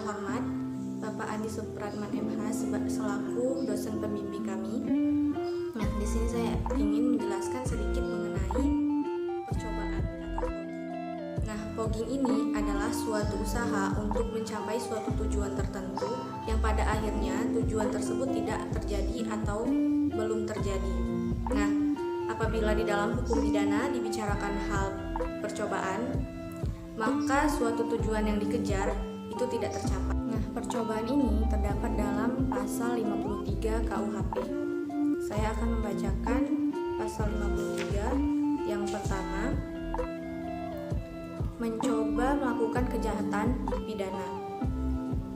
terhormat Bapak Andi Supratman MH selaku dosen pembimbing kami. Nah, di sini saya ingin menjelaskan sedikit mengenai percobaan atau fogging. Nah, fogging ini adalah suatu usaha untuk mencapai suatu tujuan tertentu yang pada akhirnya tujuan tersebut tidak terjadi atau belum terjadi. Nah, apabila di dalam hukum pidana dibicarakan hal percobaan, maka suatu tujuan yang dikejar itu tidak tercapai. Nah, percobaan ini terdapat dalam pasal 53 KUHP. Saya akan membacakan pasal 53 yang pertama, mencoba melakukan kejahatan pidana.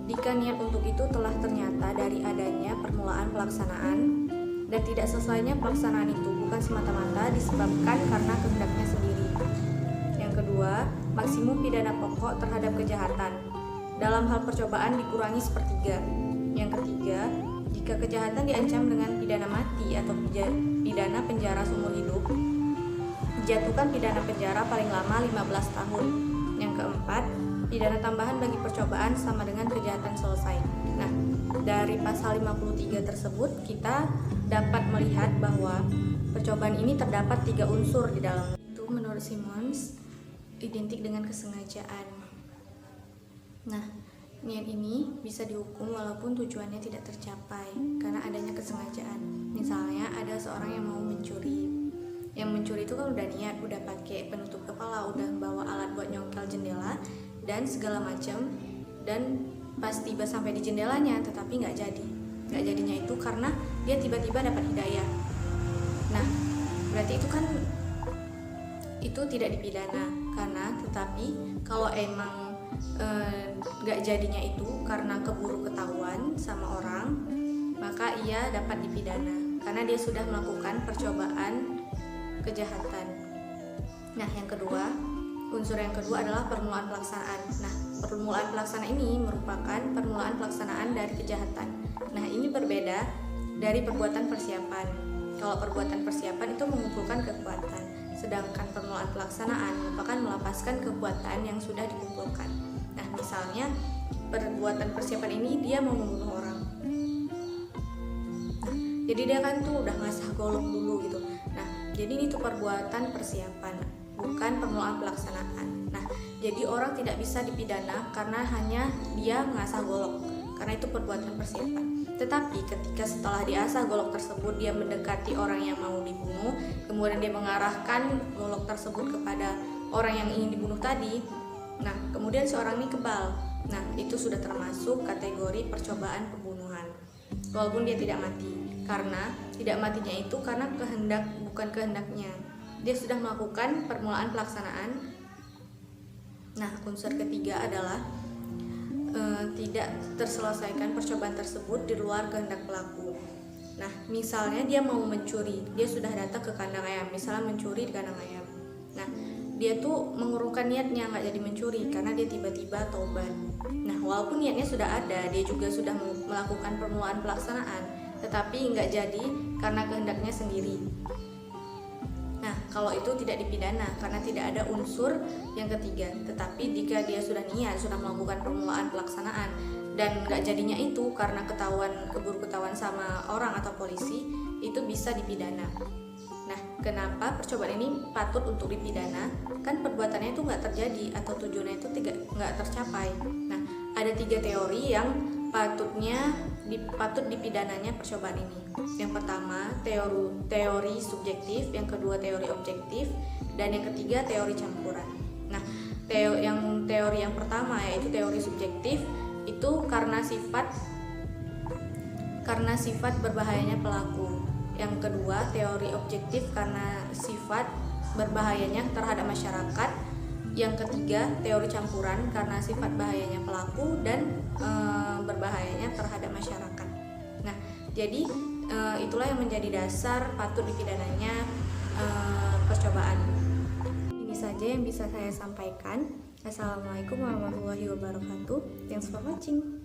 Jika niat untuk itu telah ternyata dari adanya permulaan pelaksanaan dan tidak selesainya pelaksanaan itu bukan semata-mata disebabkan karena kehendaknya sendiri. Yang kedua, maksimum pidana pokok terhadap kejahatan. Dalam hal percobaan dikurangi sepertiga. Yang ketiga, jika kejahatan diancam dengan pidana mati atau pidana penjara seumur hidup, dijatuhkan pidana penjara paling lama 15 tahun. Yang keempat, pidana tambahan bagi percobaan sama dengan kejahatan selesai. Nah, dari pasal 53 tersebut kita dapat melihat bahwa percobaan ini terdapat 3 unsur di dalam. Itu menurut Simons identik dengan kesengajaan. Nah, niat ini bisa dihukum walaupun tujuannya tidak tercapai karena adanya kesengajaan. Misalnya ada seorang yang mau mencuri. Yang mencuri itu kan udah niat, udah pakai penutup kepala, udah bawa alat buat nyongkel jendela dan segala macam, dan pas tiba sampai di jendelanya tetapi nggak jadi. Nggak jadinya itu karena dia tiba-tiba dapat hidayah. Nah, berarti itu kan itu tidak dipidana karena, tetapi kalau emang nggak jadinya itu karena keburu ketahuan sama orang, maka ia dapat dipidana karena dia sudah melakukan percobaan kejahatan. Nah, yang kedua, unsur yang kedua adalah permulaan pelaksanaan. Nah, permulaan pelaksanaan ini merupakan permulaan pelaksanaan dari kejahatan. Nah, ini berbeda dari perbuatan persiapan. Kalau perbuatan persiapan itu mengumpulkan kekuatan, sedangkan permulaan pelaksanaan merupakan melepaskan kekuatan yang sudah dikumpulkan. Nah, misalnya perbuatan persiapan ini dia mau membunuh orang. Nah, jadi dia kan tuh udah ngasah golok dulu gitu. Nah, jadi ini tuh perbuatan persiapan, bukan permulaan pelaksanaan. Nah, jadi orang tidak bisa dipidana karena hanya dia ngasah golok, karena itu perbuatan persiapan. Tetapi ketika setelah diasah golok tersebut dia mendekati orang yang mau dibunuh, kemudian dia mengarahkan golok tersebut kepada orang yang ingin dibunuh tadi, nah kemudian seorang ini kebal. Nah, itu sudah termasuk kategori percobaan pembunuhan walaupun dia tidak mati, karena tidak matinya itu karena kehendak, bukan kehendaknya. Dia sudah melakukan permulaan pelaksanaan. Nah, unsur ketiga adalah tidak terselesaikan percobaan tersebut di luar kehendak pelaku. Nah, misalnya dia mau mencuri, dia sudah datang ke kandang ayam, misalnya mencuri di kandang ayam. Nah, dia tuh mengurungkan niatnya nggak jadi mencuri karena dia tiba-tiba taubat. Nah, walaupun niatnya sudah ada, dia juga sudah melakukan permulaan pelaksanaan, tetapi nggak jadi karena kehendaknya sendiri. Nah, kalau itu tidak dipidana karena tidak ada unsur yang ketiga. Tetapi jika dia sudah niat, sudah melakukan permulaan pelaksanaan dan nggak jadinya itu karena keburu ketahuan sama orang atau polisi, itu bisa dipidana. Nah, kenapa percobaan ini patut untuk dipidana? Kan perbuatannya itu nggak terjadi atau tujuannya itu nggak tercapai. Nah, ada 3 teori yang patut dipidananya percobaan ini. Yang pertama, teori subjektif, yang kedua teori objektif, dan yang ketiga teori campuran. Nah, teori yang pertama yaitu teori subjektif itu karena sifat berbahayanya pelaku. Yang kedua, teori objektif karena sifat berbahayanya terhadap masyarakat. Yang ketiga, teori campuran karena sifat bahayanya pelaku dan berbahayanya terhadap masyarakat. Nah, jadi itulah yang menjadi dasar patut dipidananya percobaan. Ini saja yang bisa saya sampaikan. Assalamualaikum warahmatullahi wabarakatuh. Thanks for watching.